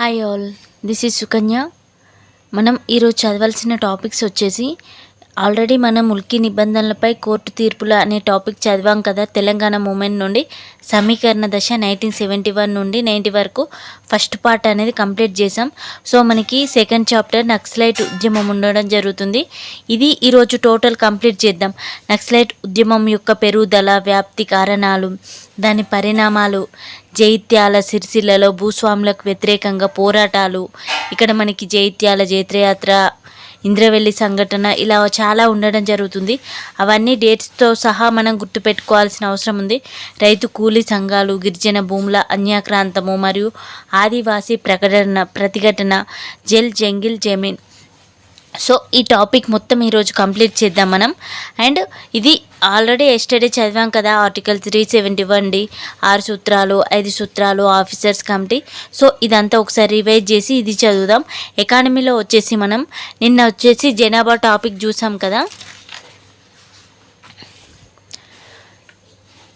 Hi all, this is Sukanya. మనం ఈరోజు చదవాల్సిన టాపిక్స్ వచ్చేసి ఆల్రెడీ మనం ఉల్కి నిబంధనలపై కోర్టు తీర్పుల అనే టాపిక్ చదివాం కదా. తెలంగాణ మూమెంట్ నుండి సమీకరణ దశ 1971 నుండి 90 వరకు ఫస్ట్ పార్ట్ అనేది కంప్లీట్ చేసాం. సో మనకి సెకండ్ చాప్టర్ నక్సలైట్ ఉద్యమం ఉండడం జరుగుతుంది. ఇది ఈరోజు టోటల్ కంప్లీట్ చేద్దాం. నక్సలైట్ ఉద్యమం యొక్క పెరుగుదల, వ్యాప్తి, కారణాలు, దాని పరిణామాలు, జైత్యాల సిరిసిల్లలో భూస్వాములకు వ్యతిరేకంగా పోరాటాలు, ఇక్కడ మనకి జైత్యాల జైత్రయాత్ర, ఇంద్రవెల్లి సంఘటన, ఇలా చాలా ఉండడం జరుగుతుంది. అవన్నీ డేట్స్తో సహా మనం గుర్తుపెట్టుకోవాల్సిన అవసరం ఉంది. రైతు కూలీ సంఘాలు, గిరిజన భూముల అన్యాక్రాంతము మరియు ఆదివాసీ ప్రతిఘటన, జల్ జంగిల్ జమీన్. సో ఈ టాపిక్ మొత్తం ఈరోజు కంప్లీట్ చేద్దాం మనం. అండ్ ఇది ఆల్రెడీ ఎస్టర్డే చదివాం కదా, ఆర్టికల్ 371 6 సూత్రాలు, 5 సూత్రాలు, ఆఫీసర్స్ కమిటీ. సో ఇదంతా ఒకసారి రివైజ్ చేసి ఇది చదువుదాం. ఎకానమీలో వచ్చేసి మనం నిన్న వచ్చేసి జనాభా టాపిక్ చూసాం కదా.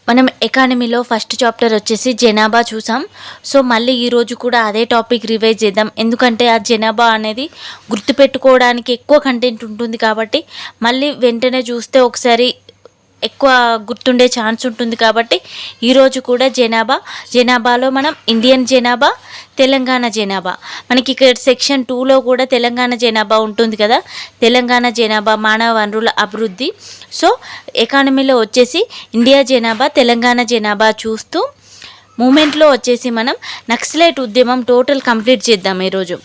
మనం ఎకానమీలో ఫస్ట్ చాప్టర్ వచ్చేసి జనాభా చూసాం. సో మళ్ళీ ఈరోజు కూడా అదే టాపిక్ రివైజ్ చేద్దాం. ఎందుకంటే ఆ జనాభా అనేది గుర్తుపెట్టుకోవడానికి ఎక్కువ కంటెంట్ ఉంటుంది కాబట్టి మళ్ళీ వెంటనే చూస్తే ఒకసారి ఎక్కువ గుర్తుండే ఛాన్స్ ఉంటుంది. కాబట్టి ఈరోజు కూడా జనాభాలో మనం ఇండియన్ జనాభా, తెలంగాణ జనాభా, మనకి ఇక్కడ సెక్షన్ 2లో కూడా తెలంగాణ జనాభా ఉంటుంది కదా. తెలంగాణ జనాభా, మానవ వనరుల అభివృద్ధి. సో ఎకానమీలో వచ్చేసి ఇండియా జనాభా, తెలంగాణ జనాభా చూస్తూ మూమెంట్లో వచ్చేసి మనం నక్సలైట్ ఉద్యమం టోటల్ కంప్లీట్ చేద్దాం ఈరోజు.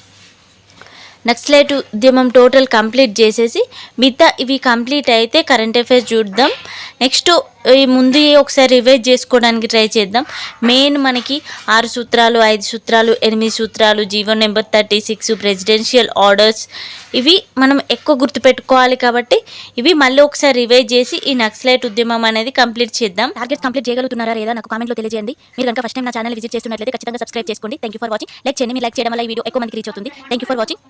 నక్సలైట్ ఉద్యమం టోటల్ కంప్లీట్ చేసేసి మిగతా ఇవి కంప్లీట్ అయితే కరెంట్ అఫైర్స్ చూద్దాం. నెక్స్ట్ ఈ ముందు ఒకసారి రివైజ్ చేసుకోవడానికి ట్రై చేద్దాం. మెయిన్ మనకి 6 సూత్రాలు, 5 సూత్రాలు, 8 సూత్రాలు, జీవో నెంబర్ 36, ప్రెసిడెన్షియల్ ఆర్డర్స్, ఇవి మనం ఎక్కువ గుర్తుపెట్టుకోవాలి. కాబట్టి ఇవి మళ్ళీ ఒకసారి రివైజ్ చేసి ఈ నక్సలైట్ ఉద్యమం అనేది కంప్లీట్ చేద్దాం. టార్గెట్స్ కంప్లీట్ చేయగలుగుతున్నారా లేదా నాకు కామెంట్లో తెలియజేయండి. మీరు కనుక ఫస్ట్ టైం నా ఛానల్ విజిట్ చేస్తున్నట్లయితే ఖచ్చితంగా సబ్స్క్రైబ్ చేసుకోండి. Thank you for watching. Like చేయండి. మీరు లైక్ చేయడం వల్ల ఈ వీడియో ఎక్కువ మందికి రీచ్ అవుతుంది. Thank you for watching.